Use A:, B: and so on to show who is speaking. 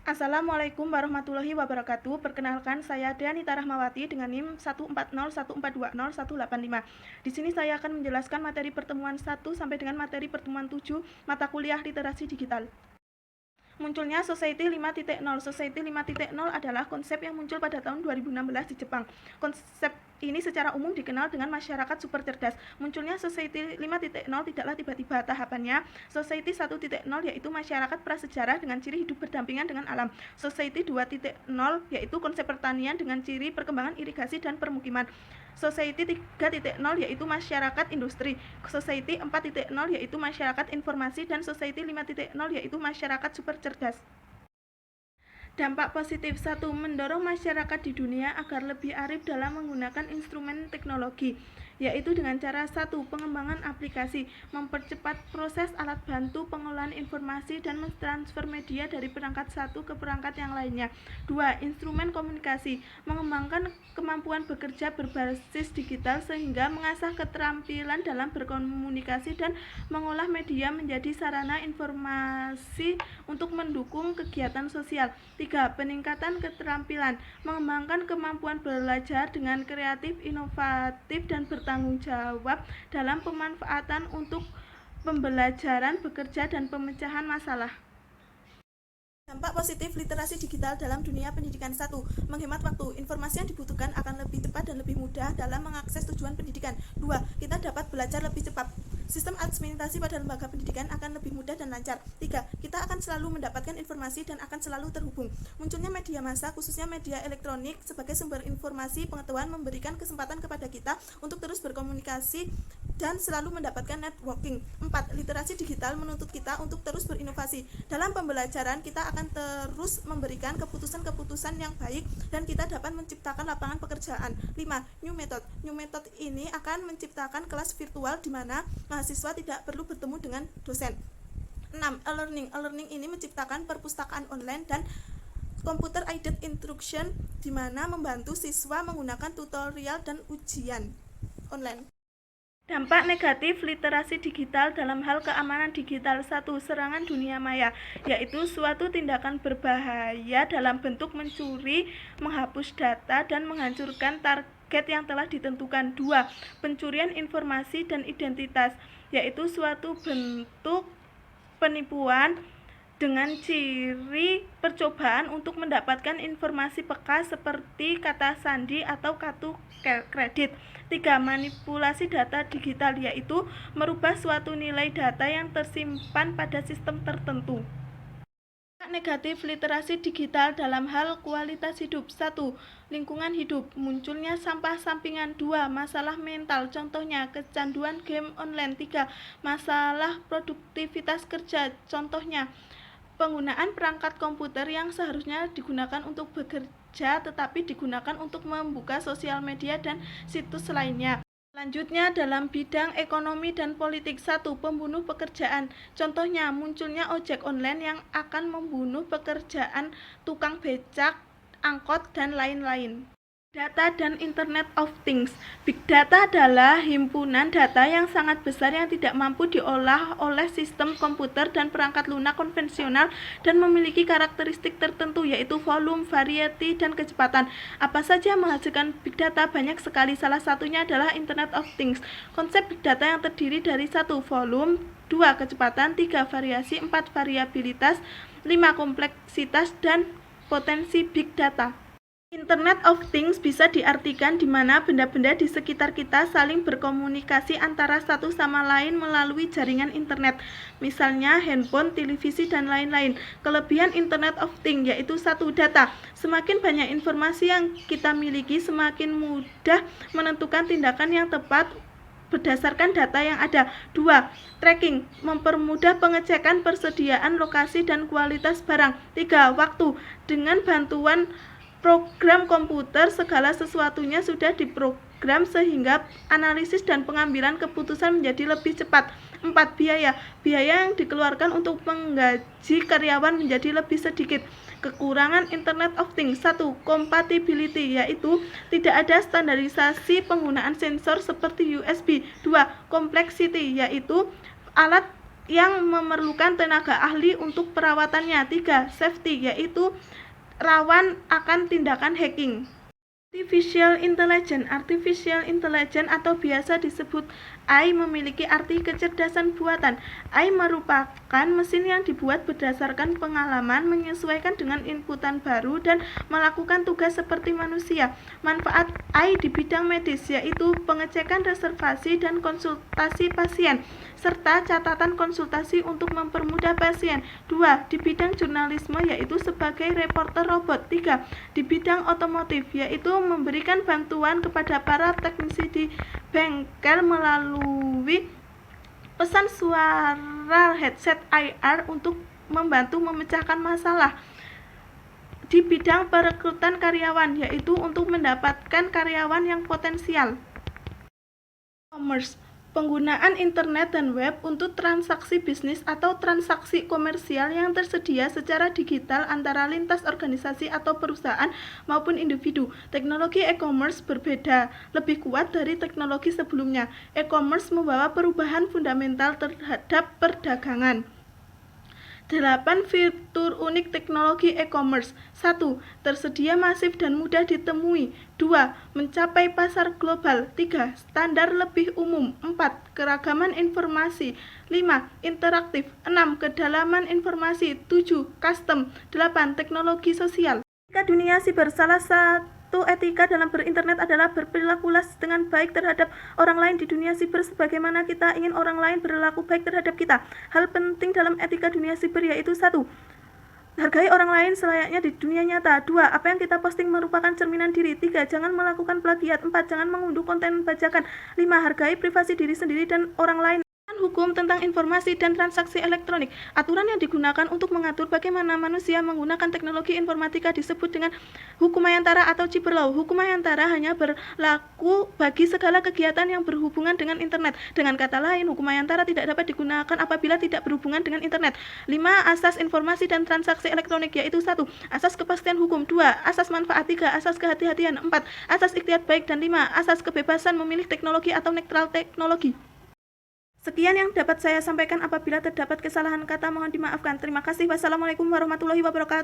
A: Assalamualaikum warahmatullahi wabarakatuh. Perkenalkan, saya Deanita Rahmawati dengan NIM 14014201855. Di sini saya akan menjelaskan materi pertemuan 1 sampai dengan materi pertemuan 7 mata kuliah literasi digital. Munculnya Society 5.0. Society 5.0 adalah konsep yang muncul pada tahun 2016 di Jepang. Konsep ini secara umum dikenal dengan masyarakat super cerdas. Munculnya Society 5.0 tidaklah tiba-tiba. Tahapannya, Society 1.0 yaitu masyarakat prasejarah dengan ciri hidup berdampingan dengan alam. Society 2.0 yaitu konsep pertanian dengan ciri perkembangan irigasi dan permukiman. Society 3.0 yaitu masyarakat industri. Society 4.0 yaitu masyarakat informasi, dan Society 5.0 yaitu masyarakat super cerdas. Dampak positif 1. Mendorong masyarakat di dunia agar lebih arif dalam menggunakan instrumen teknologi, yaitu dengan cara 1. Pengembangan aplikasi, mempercepat proses alat bantu pengolahan informasi dan mentransfer media dari perangkat satu ke perangkat yang lainnya. 2. Instrumen komunikasi, mengembangkan kemampuan bekerja berbasis digital sehingga mengasah keterampilan dalam berkomunikasi dan mengolah media menjadi sarana informasi untuk mendukung kegiatan sosial. 3. Peningkatan keterampilan, mengembangkan kemampuan belajar dengan kreatif, inovatif, dan bertanggung jawab dalam pemanfaatan untuk pembelajaran, bekerja, dan pemecahan masalah. Dampak positif literasi digital dalam dunia pendidikan. 1. Menghemat waktu. Informasi yang dibutuhkan akan lebih tepat dan lebih mudah dalam mengakses tujuan pendidikan. 2. Kita dapat belajar lebih cepat. Sistem administrasi pada lembaga pendidikan akan lebih mudah dan lancar. 3. Kita akan selalu mendapatkan informasi dan akan selalu terhubung. Munculnya media massa, khususnya media elektronik, sebagai sumber informasi pengetahuan memberikan kesempatan kepada kita untuk terus berkomunikasi dan selalu mendapatkan networking. 4. Literasi digital menuntut kita untuk terus berinovasi. Dalam pembelajaran, kita akan terus memberikan keputusan-keputusan yang baik dan kita dapat menciptakan lapangan pekerjaan. 5. New method. New method ini akan menciptakan kelas virtual di mana mahasiswa tidak perlu bertemu dengan dosen. 6. E-learning. E-learning ini menciptakan perpustakaan online dan computer aided instruction di mana membantu siswa menggunakan tutorial dan ujian online. Dampak negatif literasi digital dalam hal keamanan digital. 1. Serangan dunia maya, yaitu suatu tindakan berbahaya dalam bentuk mencuri, menghapus data, dan menghancurkan target yang telah ditentukan. 2. Pencurian informasi dan identitas, yaitu suatu bentuk penipuan dengan ciri percobaan untuk mendapatkan informasi bekas seperti kata sandi atau kartu kredit. 3. Manipulasi data digital, yaitu merubah suatu nilai data yang tersimpan pada sistem tertentu. Negatif literasi digital dalam hal kualitas hidup. 1. Lingkungan hidup, munculnya sampah sampingan. 2. Masalah mental, contohnya kecanduan game online. 3. Masalah produktivitas kerja, contohnya penggunaan perangkat komputer yang seharusnya digunakan untuk bekerja tetapi digunakan untuk membuka sosial media dan situs lainnya. Selanjutnya dalam bidang ekonomi dan politik. 1. Pembunuh pekerjaan, contohnya munculnya ojek online yang akan membunuh pekerjaan tukang becak, angkot, dan lain-lain. Data dan Internet of Things. Big Data adalah himpunan data yang sangat besar yang tidak mampu diolah oleh sistem komputer dan perangkat lunak konvensional dan memiliki karakteristik tertentu yaitu volume, variety, dan kecepatan. Apa saja yang menghasilkan Big Data? Banyak sekali, salah satunya adalah Internet of Things. Konsep Big Data yang terdiri dari 1. Volume, 2. Kecepatan, 3. Variasi, 4. Variabilitas, 5. Kompleksitas dan potensi Big Data. Internet of Things bisa diartikan di mana benda-benda di sekitar kita saling berkomunikasi antara satu sama lain melalui jaringan internet, misalnya handphone, televisi, dan lain-lain. Kelebihan Internet of Things yaitu 1. Data. Semakin banyak informasi yang kita miliki, semakin mudah menentukan tindakan yang tepat berdasarkan data yang ada. 2. Tracking, mempermudah pengecekan persediaan lokasi dan kualitas barang. 3. Waktu, dengan bantuan program komputer segala sesuatunya sudah diprogram sehingga analisis dan pengambilan keputusan menjadi lebih cepat. 4. Biaya, biaya yang dikeluarkan untuk menggaji karyawan menjadi lebih sedikit. Kekurangan Internet of Things. 1. Compatibility, yaitu tidak ada standarisasi penggunaan sensor seperti USB. 2. Complexity, yaitu alat yang memerlukan tenaga ahli untuk perawatannya. 3. Safety, yaitu rawan akan tindakan hacking. Artificial intelligence atau biasa disebut AI memiliki arti kecerdasan buatan. AI merupakan mesin yang dibuat berdasarkan pengalaman, menyesuaikan dengan inputan baru, dan melakukan tugas seperti manusia. Manfaat AI di bidang medis yaitu pengecekan reservasi dan konsultasi pasien, serta catatan konsultasi untuk mempermudah pasien. 2. Di bidang jurnalisme yaitu sebagai reporter robot. 3. Di bidang otomotif yaitu memberikan bantuan kepada para teknisi di bengkel melalui pesan suara headset IR untuk membantu memecahkan masalah. Di bidang perekrutan karyawan yaitu untuk mendapatkan karyawan yang potensial. E-commerce, penggunaan internet dan web untuk transaksi bisnis atau transaksi komersial yang tersedia secara digital antara lintas organisasi atau perusahaan maupun individu. Teknologi e-commerce berbeda, lebih kuat dari teknologi sebelumnya. E-commerce membawa perubahan fundamental terhadap perdagangan. 8 fitur unik teknologi e-commerce. 1. Tersedia masif dan mudah ditemui. 2. Mencapai pasar global. 3. Standar lebih umum. 4. Keragaman informasi. 5. Interaktif. 6. Kedalaman informasi. 7. Custom. 8. Teknologi sosial. Etika dunia siber. Salah satu etika dalam berinternet adalah berperilakulah dengan baik terhadap orang lain di dunia siber sebagaimana kita ingin orang lain berlaku baik terhadap kita. Hal penting dalam etika dunia siber yaitu 1. Hargai orang lain selayaknya di dunia nyata. 2. Apa yang kita posting merupakan cerminan diri. 3. Jangan melakukan plagiat. 4. Jangan mengunduh konten bajakan. 5. Hargai privasi diri sendiri dan orang lain. Hukum tentang informasi dan transaksi elektronik. Aturan yang digunakan untuk mengatur bagaimana manusia menggunakan teknologi informatika disebut dengan hukum Mayantara atau Cyber Law. Hukum Mayantara hanya berlaku bagi segala kegiatan yang berhubungan dengan internet. Dengan kata lain, hukum Mayantara tidak dapat digunakan apabila tidak berhubungan dengan internet. 5. Asas informasi dan transaksi elektronik yaitu 1. Asas kepastian hukum. 2. Asas manfaat. 3. Asas kehati-hatian. 4. Asas ikhtiar baik. Dan 5. Asas kebebasan memilih teknologi atau netral teknologi. Sekian yang dapat saya sampaikan. Apabila terdapat kesalahan kata mohon dimaafkan. Terima kasih. Wassalamualaikum warahmatullahi wabarakatuh.